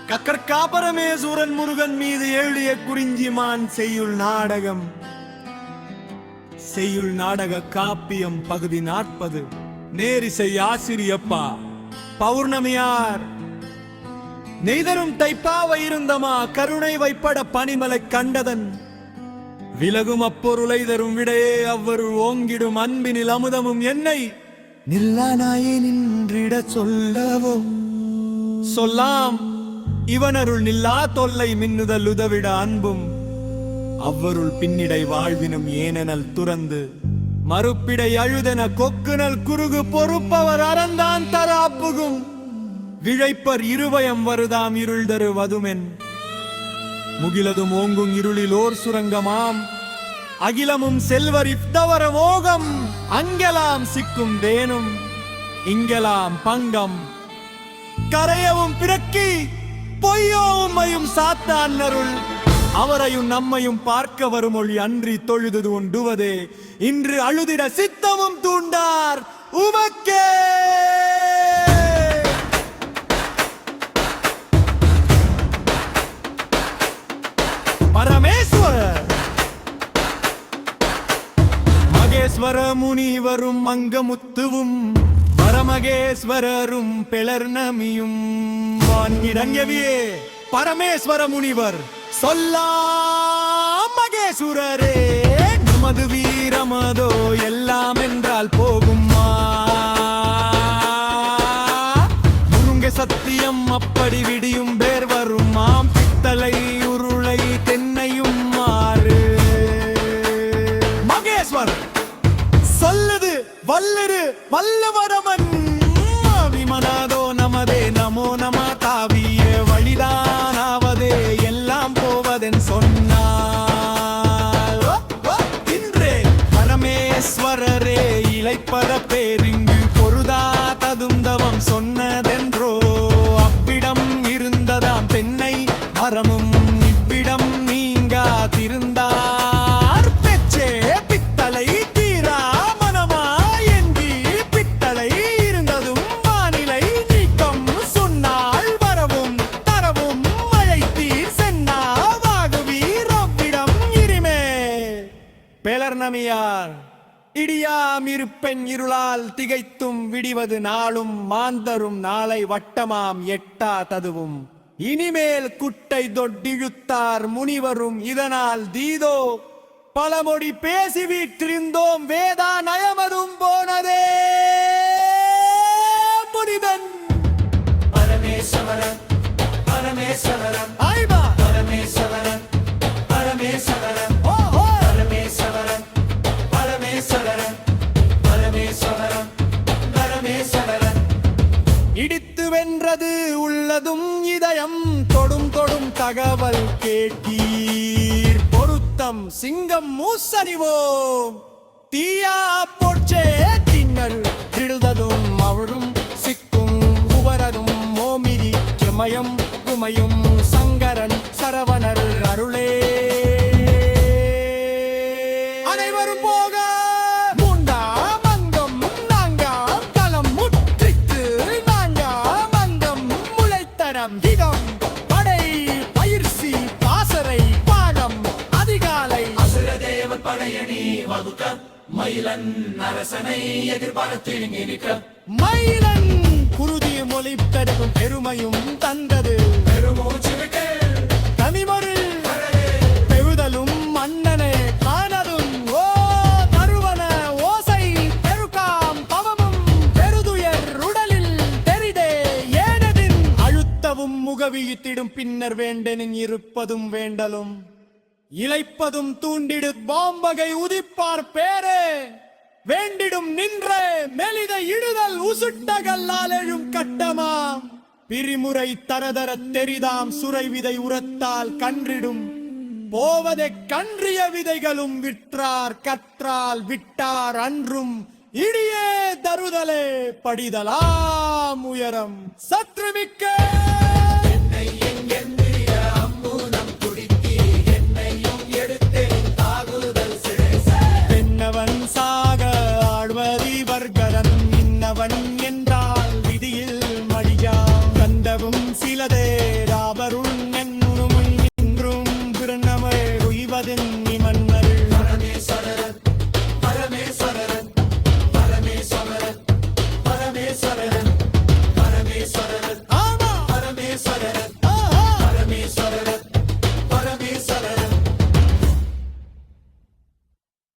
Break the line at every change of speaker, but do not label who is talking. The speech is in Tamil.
கக்கற்காபரமேசூரன் முருகன் மீது எழுதிய குறிஞ்சிமான் செய்யுள் நாடக காப்பியம் பகுதி 40. நேரிசை ஆசிரியப்பா பௌர்ணமியார். நெய்தரும் தைப்பாவை இருந்தமா கருணை வைப்பட பனிமலை கண்டதன் விலகும் அப்பொருளை தரும் விடையே அவ்வருள் ஓங்கிடும் அன்பினில் அமுதமும் என்னை நில்லானாயே நின்றிட சொல்லவும் சொல்லாம் இவனருள் நில்லா தொல்லை மின்னுதல் உதவிட அன்பும் அவ்வருள் பின்னிடை வாழ்வினும் ஏனெனல் துறந்து மறுப்பிடை அழுதென கொக்குனல் குறுகு பொறுப்பவர் அறந்தான் தர அப்புகும் விழைப்பர் இருவயம் வருதாம் இருள் தரு வதுமென் முகிலதும் ஓங்கும் இருளில் ஓர் சுரங்கமாம் அகிலமும் செல்வர் இத்தவர மோகம் அங்கெலாம் சிக்கும் தேனும் இங்கெலாம் பங்கம் கரையவும் பிறக்கி பொய்யோமையும் சாத்தான் அருள் அவரையும் நம்மையும் பார்க்க வரும் மொழி அன்றி தொழுது உண்டுவதே இன்று அழுதிட சித்தமும் தூண்டார் உமக்கே. பரமேஸ்வரர் மகேஸ்வர முனிவரும் அங்கமுத்துவும் பரமகேஸ்வரரும் பிளர்ணமியும் வான்கிடங்கவியே பரமேஸ்வர முனிவர் சொல்லாம் மகேஸ்வரரே நமது வீரமதோ எல்லாம் என்றால் போகுமா முருங்க சத்தியம் அப்படி விடியும் பேர் வரும் மாம் பித்தளை உருளை தென்னையும் மாறு மகேஸ்வர் சொல்லுது வல்லரு வல்லவரமன் விமனாதோ நமதே நமோ நம தாவிய வழிதானாவதே எல்லாம் போவதென் சொன்னார் இன்றே பரமேஸ்வரரே இளைப்பத பேரிங்கு பொருதா ததுந்தவம் சொன்னதென்றோ அவ்விடம் இருந்ததாம் தென்னை மரமும் இவ்விடம் நீங்கா திருந்தார் பெற்றே பித்தளை தீரா மனமா எங்கி பித்தளை இருந்ததும் வானிலை நீக்கம் சொன்னால் வரவும் தரவும் மழை தீர் சென்னா வாகுவீர் அவ்விடம் இருமே பேலர்நமியார் இடியாம் இருப்பெண் இருளால் திகைத்தும் விடிவது நாளும் மாந்தரும் நாளை வட்டமாம் எட்டா ததுவும் இனிமேல் குட்டை தொட்டிழுத்தார் முனிவரும் இதனால் தீதோ பலமொழி பேசி வீற்றிருந்தோம் வேதா நயமதும் போனதே முனிதன் பரமேஸ்வரன் பரமேஸ்வரன் ஐபா பரமேஸ்வரன் பரமேஸ்வரன் ஓஹோ பரமேஸ்வரன் பரமேஸ்வரன் பரமேஸ்வரன் பரமேஸ்வரன் இடித்து வென்றது உள்ளதும் இதயம் தொடும் தொடும் தகவல் கேட்டீர் பொருத்தம் சிங்கம் மூசறிவோம் தீயா போச்சே திண்ணல் திழுததும் அவரும் சிக்கும் உவரதும் மோமிதி செமயம் குமையும் சங்கரன் சரவணர் அருளே அனைவரும் போக மூண்டா மங்கம் நாங்காம் களம் முற்றித்து நாங்காம் மங்கம் முளைத்தரம் இதம் படை பயிற்சி பாசறை பாடம் அதிகாலை
அசுரதேவன் படையணி வகுக்க மயிலன் அரசனை எதிர்பார்த்து நிற்க
மயிலன் குருதி மொழி பெருகும் பெருமையும் தந்தது
பெருமூச்சுவிட்டு
தமிமருள் பெறுதலும் மன்னனே காணதும் ஓ தருவன ஓசை பெருக்காம் பவமும் பெருதுயர் உடலில் தெரிதே ஏனதின் அழுத்தவும் முகவியித்திடும் பின்னர் வேண்டனின் இருப்பதும் வேண்டலும் இளைப்பதும் தூண்டிடு பாம்பகை உதிப்பார் பேரே வேண்டிடும் நின்றே மெலித இடுதல் உசுட்டகல்லால் எழும் கட்டமாம் பிரிமுறை தரதர தெரிதாம் சுரை விதை உரத்தால் கன்றிடும் போவதை கன்றிய விதைகளும் விற்றார் கற்றால் விட்டார் அன்றும் இடியே தருதலே படிதலாம் உயரம் சற்றுமிக்க பெண்ணவன் சாக ஆழ்வதி வர்கரன் இன்னவன் என்றால் விதியில் மடியா கண்டவும் சிலதே ராப செய்வதென்ன